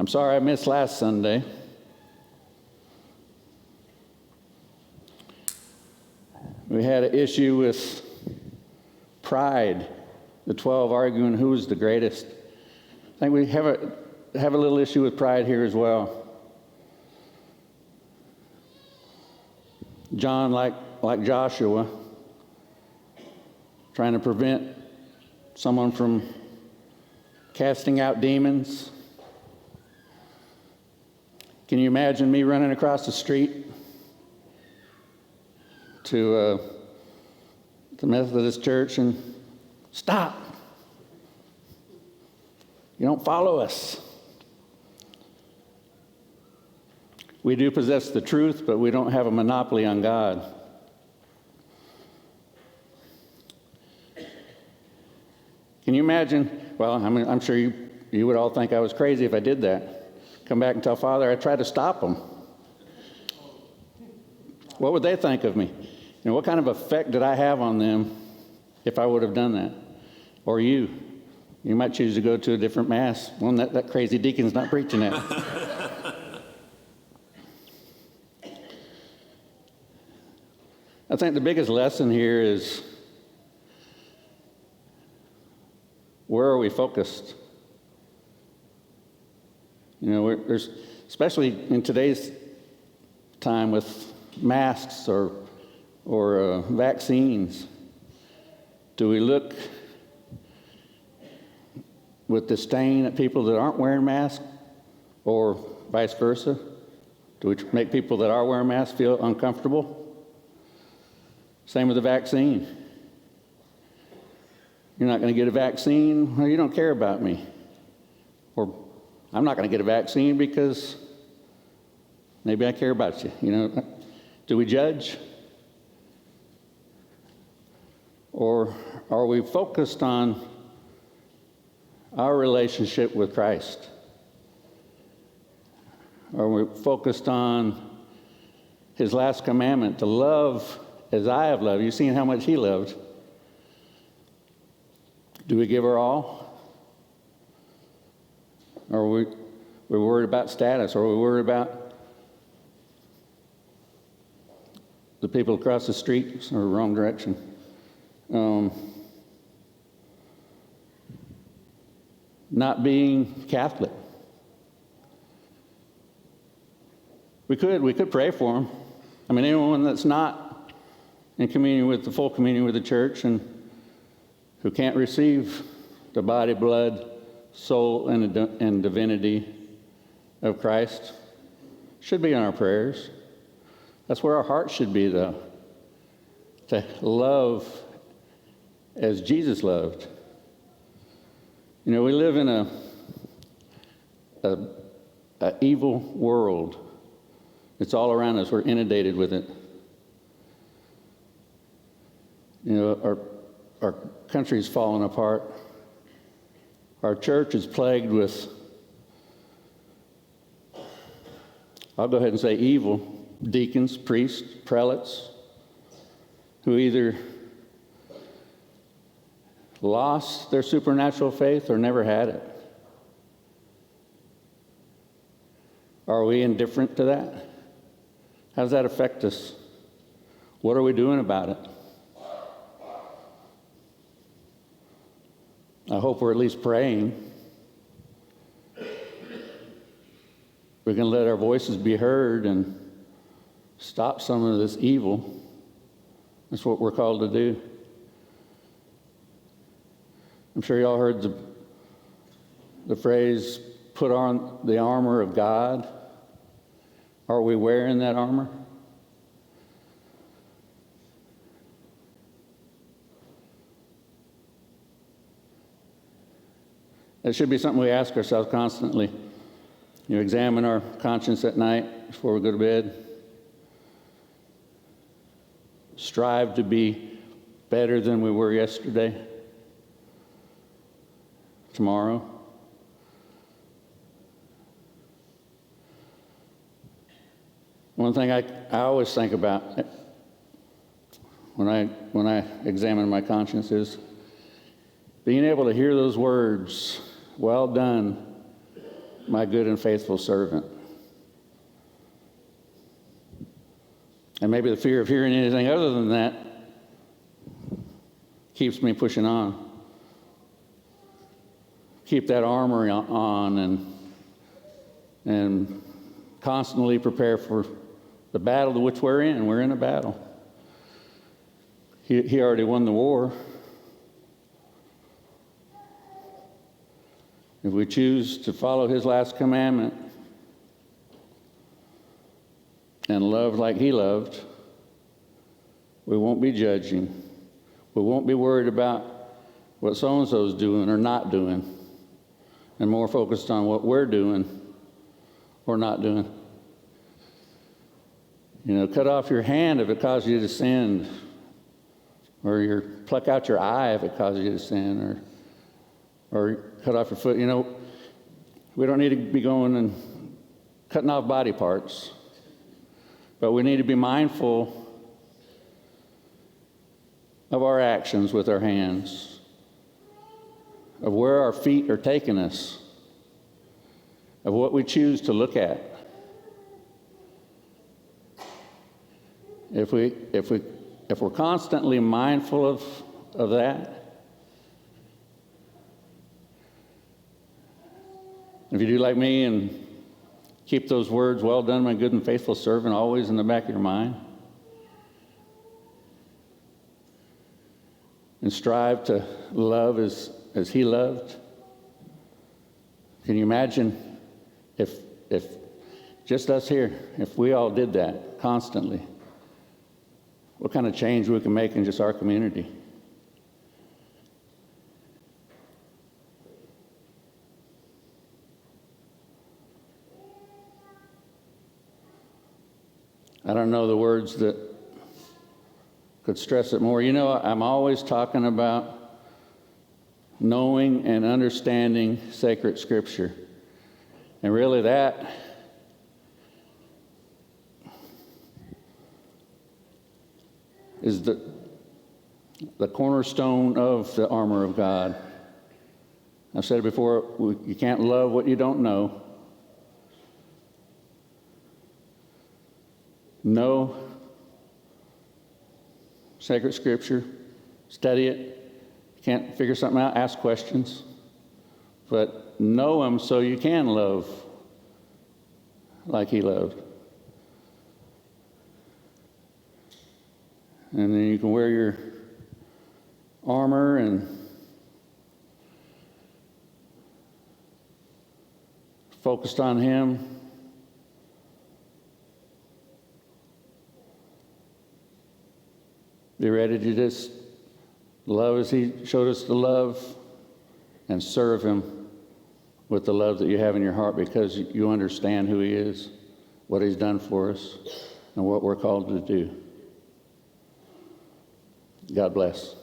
I'm sorry I missed last Sunday. We had an issue with pride, the 12 arguing who was the greatest. I think we have a little issue with pride here as well. John, like Joshua, trying to prevent someone from casting out demons. Can you imagine me running across the street to the Methodist church and stop? You don't follow us. We do possess the truth, but we don't have a monopoly on God. Can you imagine? Well, I'm sure you would all think I was crazy if I did that. Come back and tell Father I tried to stop them. What would they think of me? What kind of effect did I have on them if I would have done that? Or you? You might choose to go to a different mass, one that crazy deacon's not preaching at. I think the biggest lesson here is, where are we focused? There's, especially in today's time with masks or vaccines, do we look with disdain at people that aren't wearing masks, or vice versa? Do we make people that are wearing masks feel uncomfortable? Same with the vaccine. You're not going to get a vaccine, well, you don't care about me. Or I'm not going to get a vaccine because maybe I care about you. Do we judge? Or are we focused on our relationship with Christ? Are we focused on his last commandment, to love as I have loved? You've seen how much he loved. Do we give our all? Or are we're worried about status? Or are we worried about the people across the street or the wrong direction? Not being Catholic. We could pray for them. Anyone that's not in communion with the full communion with the church and who can't receive the body, blood, soul, and divinity of Christ should be in our prayers. That's where our heart should be, though. To love as Jesus loved. We live in a evil world. It's all around us. We're inundated with it. Our country's falling apart. Our church is plagued with, I'll go ahead and say, evil deacons, priests, prelates, who either lost their supernatural faith or never had it. Are we indifferent to that? How does that affect us? What are we doing about it? I hope we're at least praying. We can let our voices be heard and stop some of this evil. That's what we're called to do. I'm sure y'all heard the phrase, put on the armor of God. Are we wearing that armor? That should be something we ask ourselves constantly. Examine our conscience at night before we go to bed. Strive to be better than we were yesterday, tomorrow. One thing I always think about when I examine my conscience is being able to hear those words, "Well done, my good and faithful servant. And maybe the fear of hearing anything other than that keeps me pushing on. Keep that armor on and constantly prepare for the battle to which we're in. We're in a battle. He already won the war. If we choose to follow his last commandment and love like he loved, we won't be judging. We won't be worried about what so-and-so's doing or not doing, and more focused on what we're doing or not doing. You know, cut off your hand if it causes you to sin, or pluck out your eye if it causes you to sin, or cut off your foot. You know, we don't need to be going and cutting off body parts, but we need to be mindful of our actions with our hands, of where our feet are taking us, of what we choose to look at. If we're constantly mindful of that, if you do like me and keep those words, "Well done, my good and faithful servant," always in the back of your mind, and strive to love as he loved, can you imagine if just us here, if we all did that constantly, what kind of change we can make in just our community? I don't know the words that could stress it more. You know, I'm always talking about knowing and understanding sacred scripture. And really that is the cornerstone of the armor of God. I've said it before, you can't love what you don't know. Know sacred scripture, study it. You can't figure something out, ask questions. But know him so you can love like he loved. And then you can wear your armor and focused on him. Be ready to just love as he showed us to love, and serve him with the love that you have in your heart, because you understand who he is, what he's done for us, and what we're called to do. God bless.